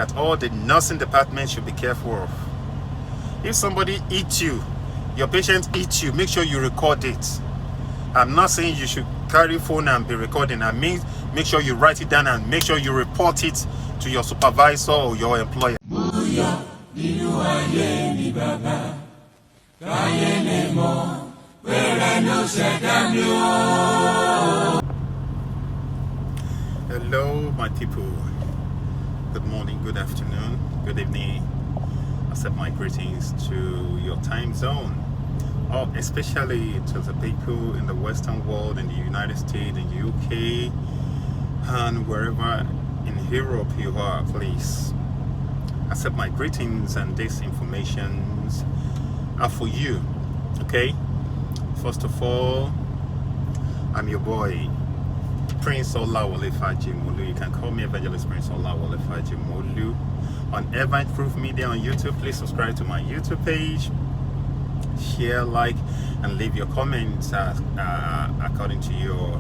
that all the nursing departments should be careful of. If somebody eats you, your patient eats you, make sure you record it. I'm not saying you should carry phone and be recording. I mean, make sure you write it down and make sure you report it to your supervisor or your employer. Hello, my people. Good morning, good afternoon, good evening. Accept my greetings to your time zone, especially to the people in the Western world, in the United States, in the UK, and wherever in Europe you are. Please accept my greetings, and these informations are for you. Okay, first of all, I'm your boy Prince Olawole Fajimolu. You can call me Evangelist Prince Olawole Fajimolu on Ever Proof Media on YouTube. Please subscribe to my YouTube page, share, like, and leave your comments according to your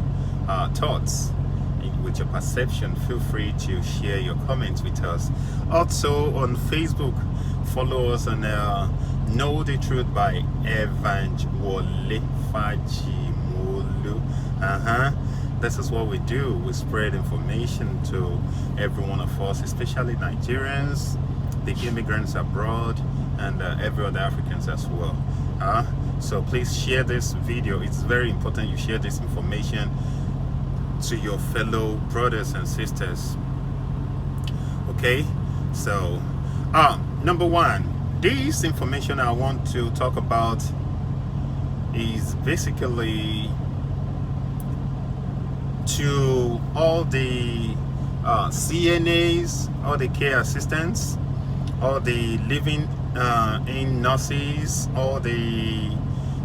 thoughts with your perception. Feel free to share your comments with us. Also on Facebook, follow us on Know the Truth by Evangelist Fajimolu. This is what we do. We spread information to every one of us, especially Nigerians, the immigrants abroad, and every other Africans as well. So please share this video. It's very important you share this information to your fellow brothers and sisters. Okay, so number one, this information I want to talk about is basically to all the CNAs, all the care assistants, all the living in nurses, all the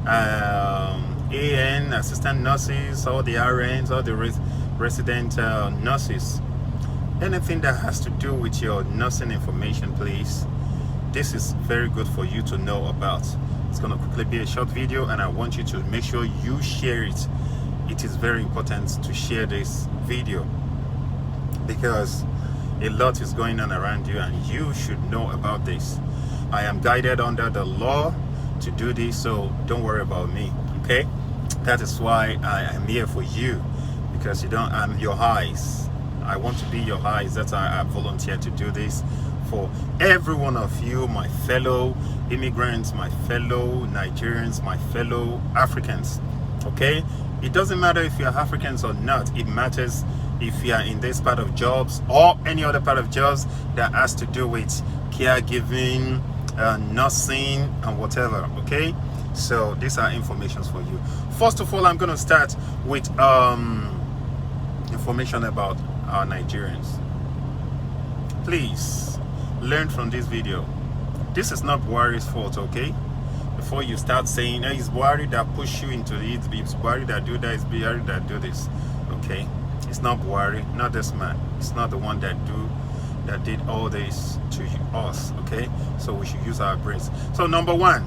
AN assistant nurses, all the RNs, all the resident nurses. Anything that has to do with your nursing information, please, this is very good for you to know about. It's going to quickly be a short video, and I want you to make sure you share it. It is very important to share this video because a lot is going on around you and you should know about this. I am guided under the law to do this, so don't worry about me. Okay, that is why I am here for you, because I'm your eyes. I want to be your eyes. That's why I volunteer to do this for every one of you, my fellow immigrants, my fellow Nigerians, my fellow Africans. Okay, it doesn't matter if you're Africans or not. It matters if you are in this part of jobs or any other part of jobs that has to do with caregiving, nursing, and whatever. Okay, so these are informations for you. First of all, I'm going to start with information about our Nigerians. Please learn from this video. This is not Buhari's fault, okay? Before you start saying, hey, it's Buhari that push you into it, it's Buhari that do that, it's Buhari that do this. Okay, it's not Buhari, not this man. It's not the one that did all this to us. Okay, so we should use our brains. So number one,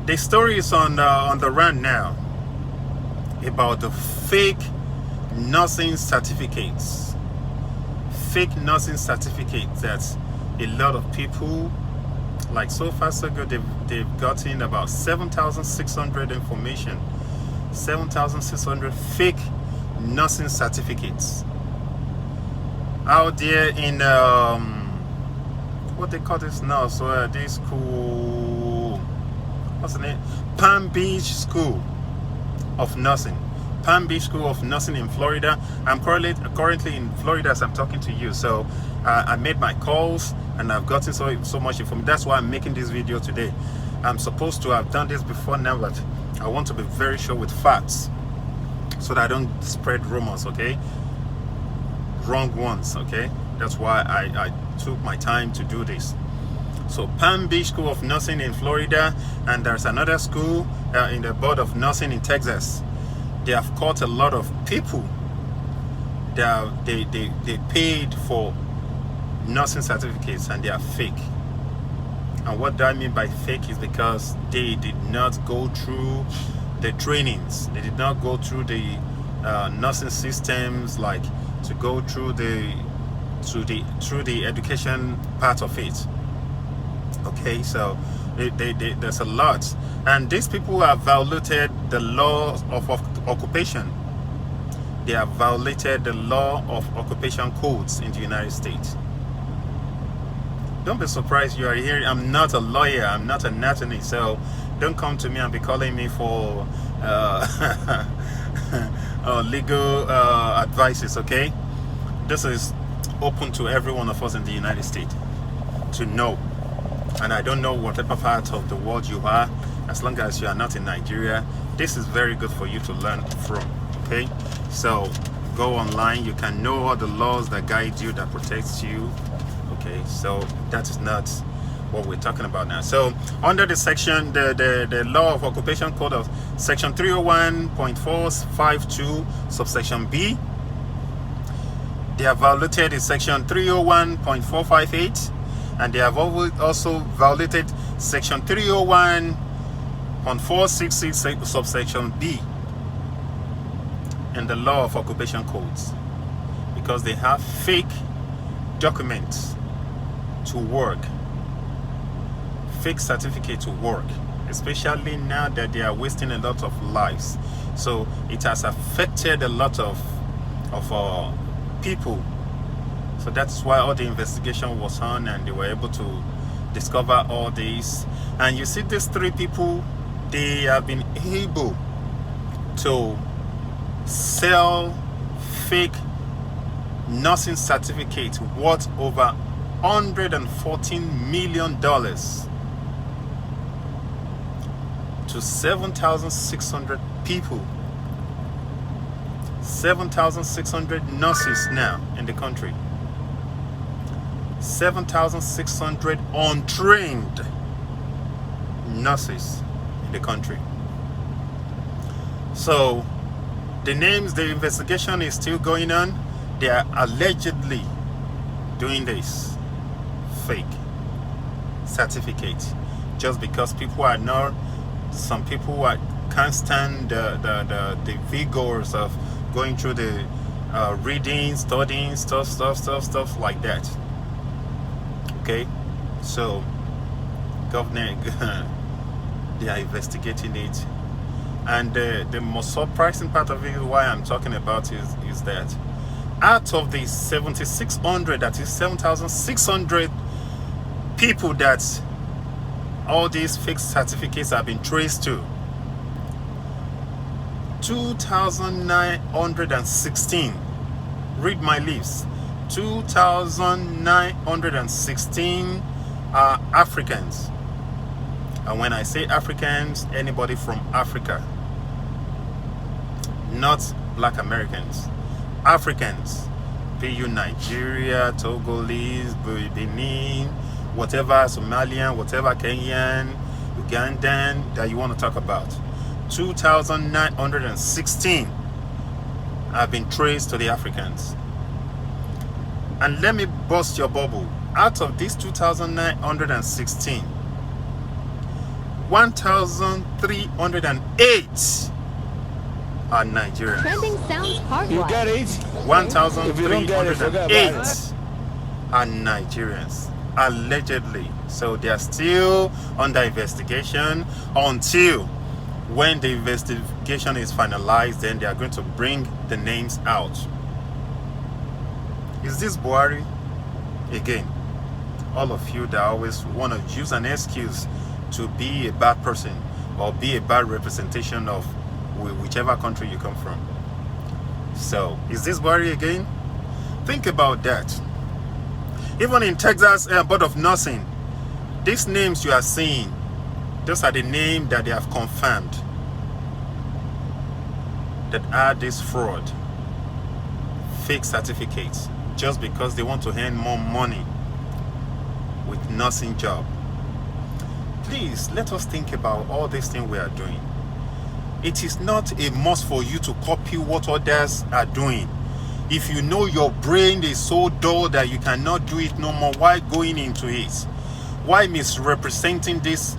the story is on the run now about the fake nursing certificates. Fake nursing certificates that a lot of people, like so far so good, they've gotten about 7,600 information, 7,600 fake nursing certificates out there in what they call this now. So this school, what's the name? Palm Beach School of Nursing. Palm Beach School of Nursing in Florida. I'm currently in Florida as I'm talking to you. So I made my calls and I've gotten so much information. That's why I'm making this video today. I'm supposed to have done this before now, but I want to be very sure with facts so that I don't spread rumors, okay? Wrong ones, okay? That's why I took my time to do this. So Palm Beach School of Nursing in Florida, and there's another school in the Board of Nursing in Texas. They have caught a lot of people that they paid for nursing certificates and they are fake. And what do I mean by fake is because they did not go through the trainings. They did not go through the nursing systems, like to go through the through the education part of it. Okay, so there's a lot, and these people have violated the law of occupation. They have violated the law of occupation codes in the United States. Don't be surprised you are here. I'm not a lawyer, I'm not an attorney, so don't come to me and be calling me for legal advices. Okay, this is open to every one of us in the United States to know. And I don't know whatever part of the world you are, as long as you are not in Nigeria, this is very good for you to learn from. Okay, so go online, you can know all the laws that guide you, that protects you. Okay, so that is not what we're talking about now. So under the section, the law of occupation code of section 301.452 subsection B, they have violated in section 301.458, and they have also violated section 301.466 subsection B in the law of occupation codes, because they have fake documents to work, fake certificate to work, especially now that they are wasting a lot of lives. So it has affected a lot of people. So that's why all the investigation was on, and they were able to discover all this. And you see these three people, they have been able to sell fake nursing certificate worth over $114 million to 7,600 people. 7,600 nurses now in the country. 7,600 untrained nurses in the country. So the names, the investigation is still going on. They are allegedly doing this fake certificate just because people are not, some people can't stand the vigors of going through the reading, studying, stuff like that. Okay, so government they are investigating it, and the most surprising part of it, why I'm talking about is that out of the 7,600, that is 7,600 people that all these fake certificates have been traced to, 2,916, read my lips, 2,916 are Africans. And when I say Africans, anybody from Africa, not black Americans. Africans, be you Nigeria, Togolese, Benin, whatever, Somalian, whatever, Kenyan, Ugandan that you want to talk about. 2,916 have been traced to the Africans. And let me bust your bubble. Out of these 2,916, 1,308 are Nigerians. Trending sounds hard. You get it? 1,308 are Nigerians, allegedly. So they are still under investigation until when the investigation is finalized, then they are going to bring the names out. Is this Buhari? Again, all of you that always want to use an excuse to be a bad person or be a bad representation of whichever country you come from. So, is this Buhari again? Think about that. Even in Texas Board of Nursing, these names you are seeing, those are the names that they have confirmed that are this fraud, fake certificates, just because they want to earn more money with nursing job. Please, let us think about all these things we are doing. It is not a must for you to copy what others are doing. If you know your brain is so dull that you cannot do it no more, why going into it? Why misrepresenting this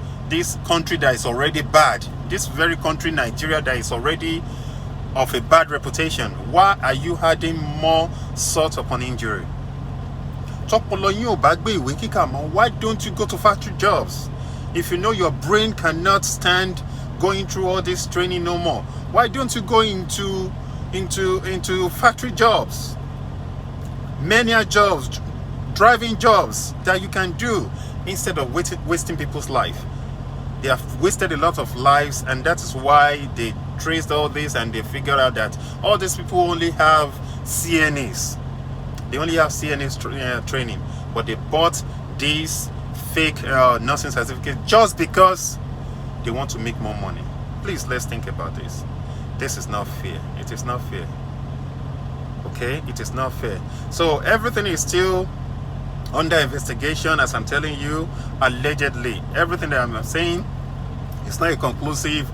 country that is already bad? This very country, Nigeria, that is already of a bad reputation. Why are you adding more salt upon injury? Why don't you go to factory jobs? If you know your brain cannot stand going through all this training no more, why don't you go into factory jobs? Many jobs, driving jobs that you can do instead of wasting people's life. They have wasted a lot of lives, and that is why they traced all this and they figured out that all these people only have CNAs. They only have CNA training, but they bought these fake nursing certificates just because they want to make more money. Please, let's think about this. This is not fair. It is not fair. Okay, it is not fair. So everything is still under investigation, as I'm telling you, allegedly. Everything that I'm saying is not a conclusive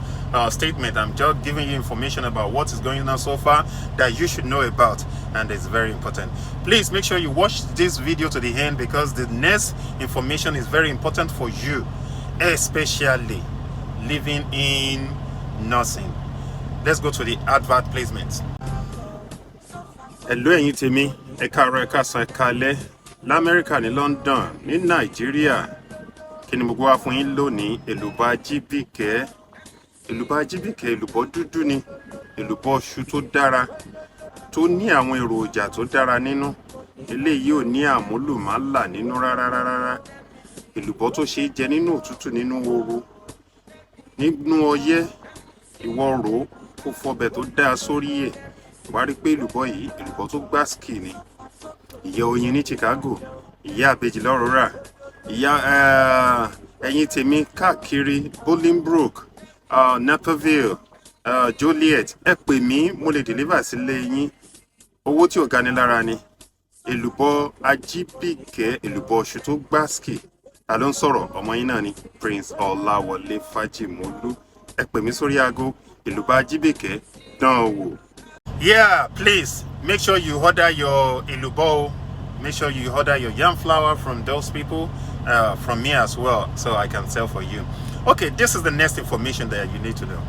statement. I'm just giving you information about what is going on so far that you should know about, and it's very important. Please make sure you watch this video to the end, because the next information is very important for you, especially living in nursing. Let's go to the advert placement. Hello ẹ̀yin tèmi, ẹ káàárọ̀, ẹ káàsán, ẹ káalẹ́, l'Amẹ́ríkà, ní London, ní Nàìjíríà. Kí ni mo gbé wá fún yín lónìí? Èlùbọ́ ajíbíkẹ́. Èlùbọ́ ajíbíkẹ́, èlùbọ́ dúdú ni, èlùbọ́ iṣu tó dára, tó ní àwọn èròjà tó dára nínú. Eléyìí ò ní àmúlùmálà nínú rárá. Èlùbọ́ tó ṣe é jẹ nínú òtútù, nínú ooru, nínú ọyẹ́. Ìwọ rò ó kó fọbẹ̀ tó dáa sórí ẹ̀. Wá rí pé èlùbọ́ yìí, èlùbọ́ tó gbásìkì ni. Ìyá oyin ní Chicago, ìyá àbèjì lọ́rọ̀ọ́rà, ìyá ẹ̀yin tèmi káàkiri Bolingbrook, Naperville, Joliet. Ẹ pè mí, mo lè deliver sílé yín. Owó tí ò gani lára ni. Èlùbọ́ ajíbíkẹ́, èlùbọ́ iṣu tó gbásìkì. Ta ló ń sọ̀rọ̀? Ọmọ yín náà ni Prince Ọláwọlé Fájìmọ́lú. Ẹ pè mí sórí aago, èlùbọ́ ajíbíkẹ́, dán wò. Yeah, please make sure you order your elubo. Make sure you order your yam flour from those people, from me as well, so I can sell for you. Okay, this is the next information that you need to know.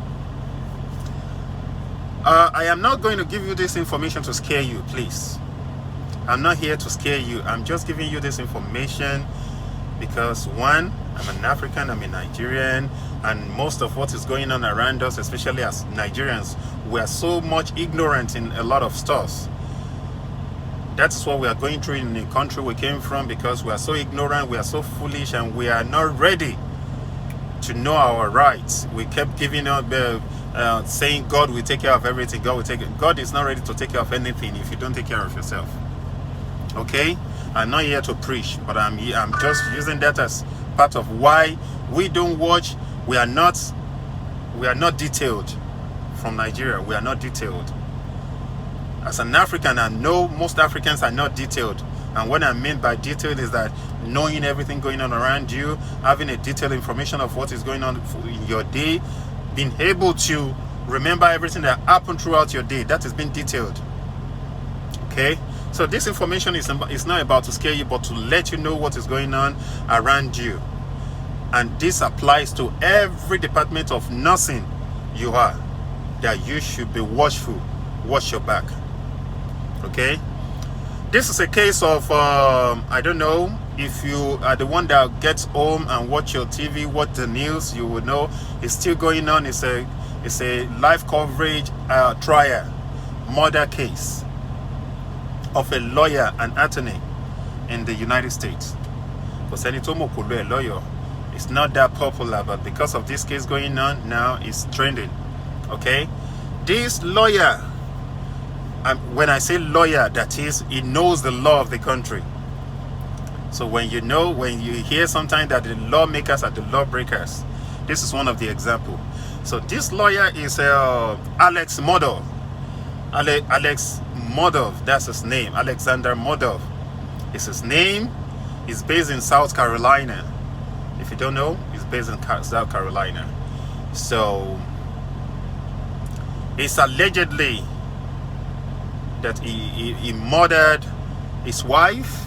I am not going to give you this information to scare you, please. I'm not here to scare you. I'm just giving you this information because, one, I'm an African, I'm a Nigerian, and most of what is going on around us, especially as Nigerians, we are so much ignorant in a lot of stuff. That's what we are going through in the country we came from, because we are so ignorant, we are so foolish, and we are not ready to know our rights. We kept giving up, saying God will take care of everything. God is not ready to take care of anything if you don't take care of yourself. Okay? I'm not here to preach, but I'm just using that as part of why we don't watch. We are not detailed from Nigeria. We are not detailed. As an African, I know most Africans are not detailed. And what I mean by detailed is that knowing everything going on around you, having a detailed information of what is going on in your day, being able to remember everything that happened throughout your day. That has been detailed. Okay? So this information is not about to scare you, but to let you know what is going on around you. And this applies to every department of nursing you are, that you should be watchful. Watch your back. Okay? This is a case of, I don't know, if you are the one that gets home and watch your TV, watch the news, you will know it's still going on. It's a live coverage trial, murder case of a lawyer and attorney in the United States. Because a lawyer, it's not that popular, but because of this case going on now, it's trending. Okay, this lawyer, when I say lawyer, that is, he knows the law of the country. So when you hear sometimes that the lawmakers are the lawbreakers, this is one of the examples. So this lawyer is Alex Modov. Alex Modov, that's his name. Alexander Modov is his name. He's based in South Carolina. If you don't know, he's based in South Carolina. So it's allegedly that he murdered his wife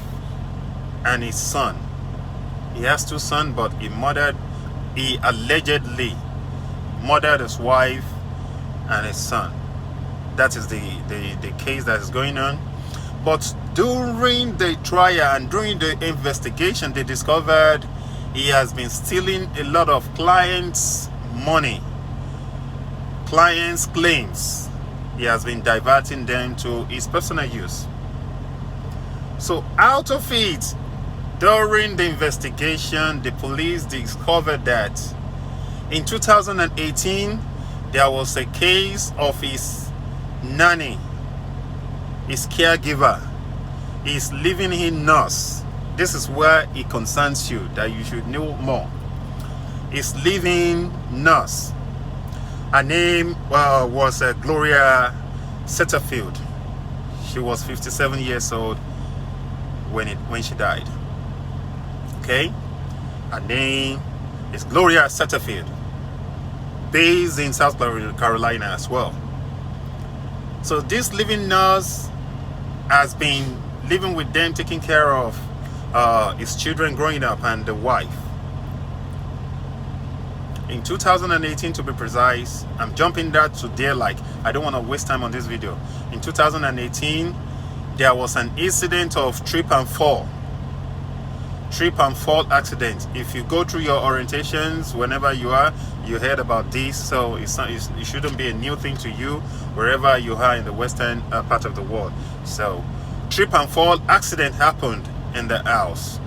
and his son. He has two sons, but he allegedly murdered his wife and his son. That is the case that is going on. But During the trial and during the investigation, they discovered he has been stealing a lot of clients' money, clients' claims. He has been diverting them to his personal use. So out of it, during the investigation, the police discovered that in 2018, there was a case of his nanny, his caregiver, his living-in nurse. This is where it concerns you, that you should know more. His living nurse. Her name was Gloria Setterfield. She was 57 years old when she died. Okay, her name is Gloria Setterfield, based in South Carolina as well. So this living nurse has been living with them, taking care of his children growing up and the wife. In 2018, to be precise, I'm jumping that to there, like I don't want to waste time on this video. In 2018, there was an incident of trip and fall accident. If you go through your orientations, whenever you heard about this, so it shouldn't be a new thing to you wherever you are in the western part of the world. So trip and fall accident happened in the house.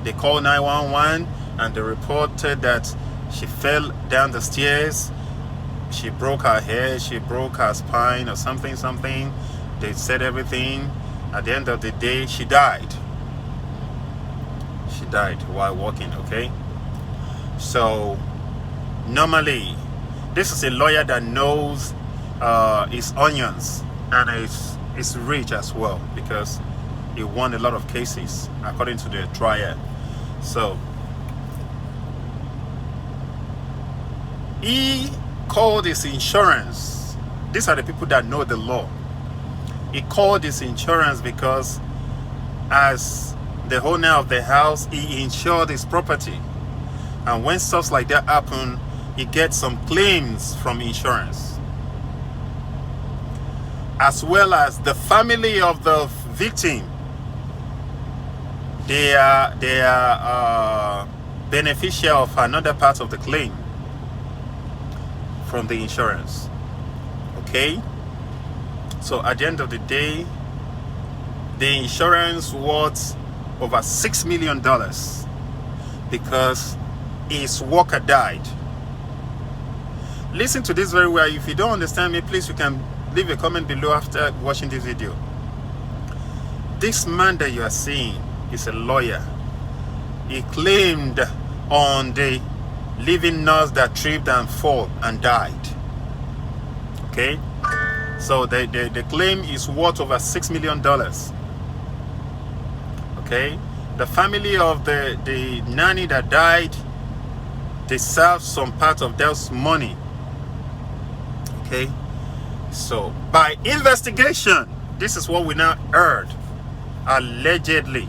They called 911 and they reported that she fell down the stairs. She broke her head, she broke her spine or something. They said everything. At the end of the day, she died. She died while walking, okay? So normally, this is a lawyer that knows his onions and is rich as well, because he won a lot of cases according to the trial. So he called his insurance. These are the people that know the law. He called his insurance because as the owner of the house, he insured his property. And when stuff like that happen, he gets some claims from insurance. As well as the family of the victim, they are beneficial of another part of the claim from the insurance. Okay? So at the end of the day, the insurance was over $6 million because his worker died. Listen to this very well. If you don't understand me, please, you can leave a comment below after watching this video. This man that you are seeing is a lawyer. He claimed on the living nurse that tripped and fell and died. Okay? So the claim is worth over $6 million. Okay? The family of the nanny that died, they served some part of their money. Okay? So by investigation, this is what we now heard. Allegedly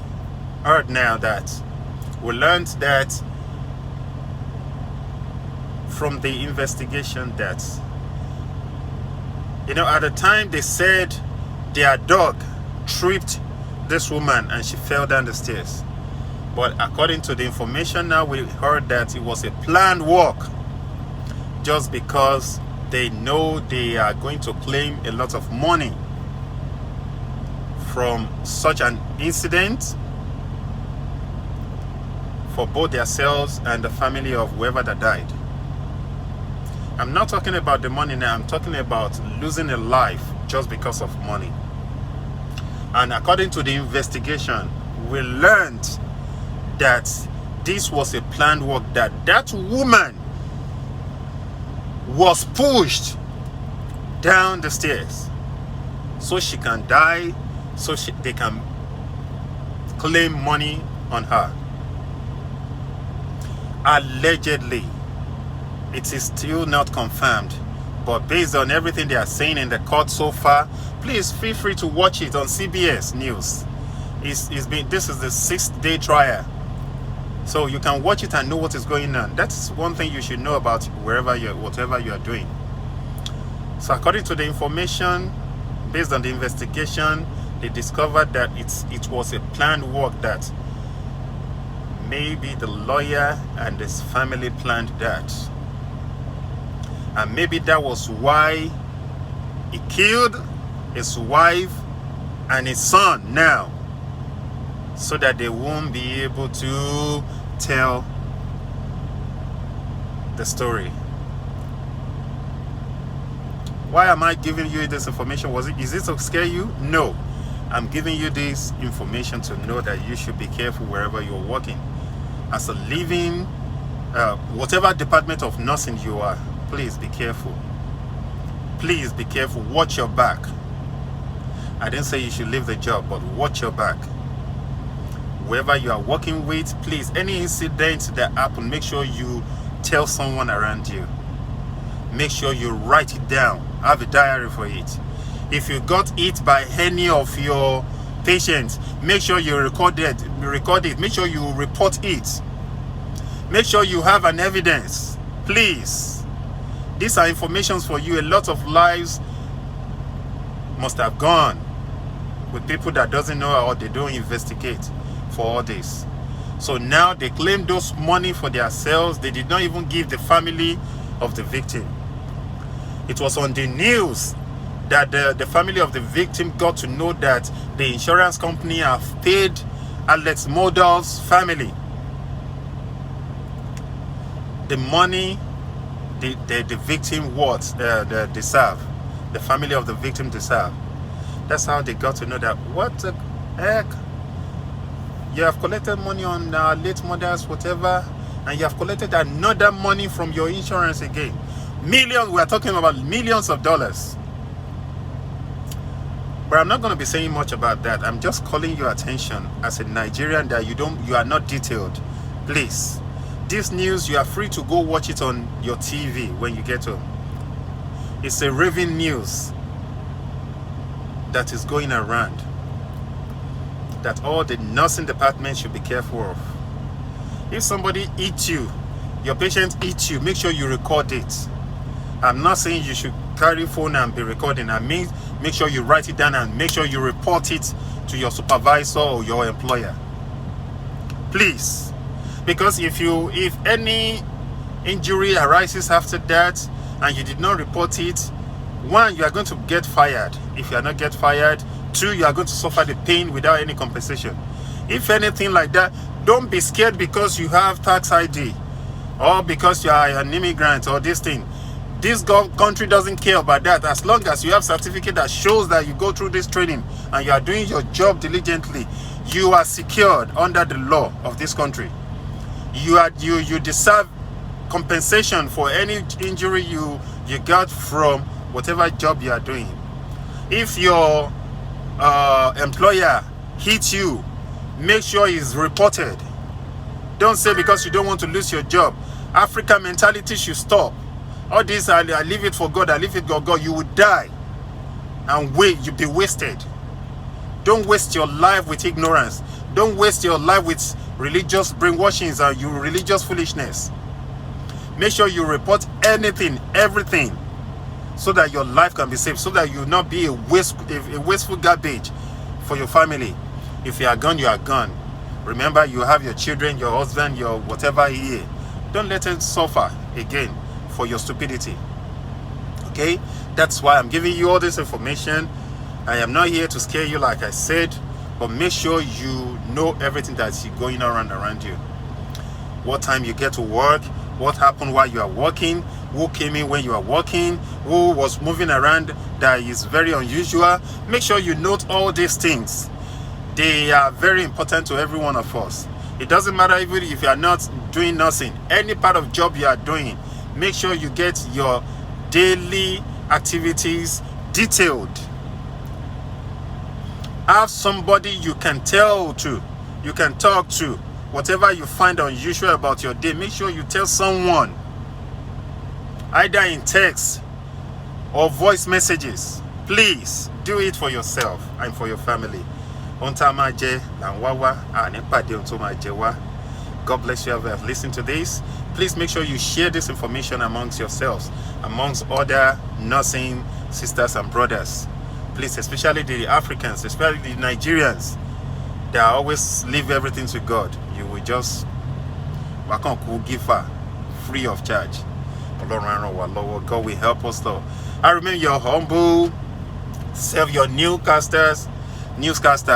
heard now that we learned that from the investigation that, you know, at the time they said their dog tripped this woman and she fell down the stairs. But according to the information now, we heard that it was a planned walk, just because they know they are going to claim a lot of money from such an incident for both themselves and the family of whoever that died. I'm not talking about the money now. I'm talking about losing a life just because of money. And according to the investigation, we learned that this was a planned work, that woman was pushed down the stairs so she can die, so they can claim money on her. Allegedly. It is still not confirmed, but based on everything they are saying in the court so far, please feel free to watch it on CBS News. This is the 6th-day trial, so you can watch it and know what is going on. That's one thing you should know about whatever you are doing. So according to the information, based on the investigation, they discovered that it was a planned work, that maybe the lawyer and his family planned that. And maybe that was why he killed his wife and his son now, so that they won't be able to tell the story. Why am I giving you this information? Is it to scare you? No. I'm giving you this information to know that you should be careful wherever you're working. As a living, whatever department of nursing you are, please be careful. Please be careful. Watch your back. I didn't say you should leave the job, but watch your back. Whoever you are working with, please, any incident that happen, make sure you tell someone around you. Make sure you write it down. Have a diary for it. If you got hit by any of your patients, make sure you record it. Make sure you report it. Make sure you have an evidence. Please. These are informations for you. A lot of lives must have gone with people that doesn't know or they don't investigate for all this. So now they claim those money for themselves. They did not even give the family of the victim. It was on the news that the family of the victim got to know that the insurance company have paid Alex Modal's family the money the victim deserve, the family of the victim deserve. That's how they got to know that, what the heck, you have collected money on late mothers, whatever, and you have collected another money from your insurance again. Millions, we are talking about millions of dollars. But I'm not going to be saying much about that. I'm just calling your attention as a Nigerian that you are not detailed. Please, this news, you are free to go watch it on your TV when you get home. It's a raving news that is going around, that all the nursing departments should be careful of. If somebody eats you, your patient eats you, make sure you record it. I'm not saying you should carry phone and be recording. I mean, make sure you write it down and make sure you report it to your supervisor or your employer. Please. Because if any injury arises after that and you did not report it, one, you are going to get fired. If you are not get fired, two, you are going to suffer the pain without any compensation. If anything like that, don't be scared because you have tax ID or because you are an immigrant or this thing. This country doesn't care about that. As long as you have certificate that shows that you go through this training and you are doing your job diligently, you are secured under the law of this country. You deserve compensation for any injury you got from whatever job you are doing. If your employer hits you, make sure it's reported. Don't say because you don't want to lose your job. African mentality should stop. All this, I leave it for God, I leave it for God. You will die and you'll be wasted. Don't waste your life with ignorance. Don't waste your life with religious brainwashings and your religious foolishness. Make sure you report anything, everything, so that your life can be saved, so that you will not be a wasteful garbage for your family. If you are gone, you are gone. Remember, you have your children, your husband, your whatever here. Don't let them suffer again for your stupidity. Okay? That's why I'm giving you all this information. I am not here to scare you, like I said, but make sure you know everything that's going around you. What time you get to work, what happened while you are working, who came in when you are working, who was moving around that is very unusual. Make sure you note all these things. They are very important to every one of us. It doesn't matter even if you are not doing nothing. Any part of job you are doing, make sure you get your daily activities detailed. Have somebody you can tell to, you can talk to. Whatever you find unusual about your day, make sure you tell someone, either in text or voice messages. Please do it for yourself and for your family. God bless you who have listened to this. Please make sure you share this information amongst yourselves, amongst other nursing sisters and brothers. Please, especially the Africans, especially the Nigerians, they always leave everything to God. You will just give her free of charge. God will help us though. I remember your humble self, your newscaster,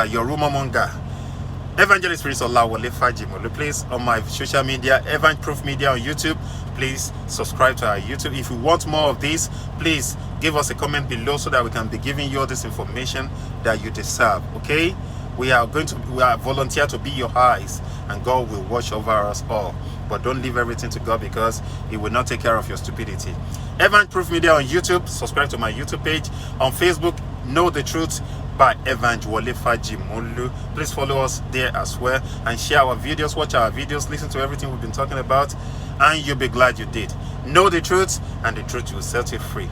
your rumor monger, Evangelist Prince Olawale Fajimolu. Please, on my social media, Evan Proof Media on YouTube, please subscribe to our YouTube. If you want more of this, please give us a comment below so that we can be giving you all this information that you deserve. Okay, we are volunteer to be your eyes, and God will watch over us all. But don't leave everything to God, because He will not take care of your stupidity. Evan Proof Media on YouTube. Subscribe to my YouTube page. On Facebook, Know the Truth by Evan Fajimolu. Please follow us there as well, and share our videos, watch our videos, listen to everything we've been talking about, and you'll be glad you did. Know the truth, and the truth will set you free.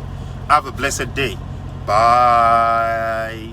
Have a blessed day. Bye.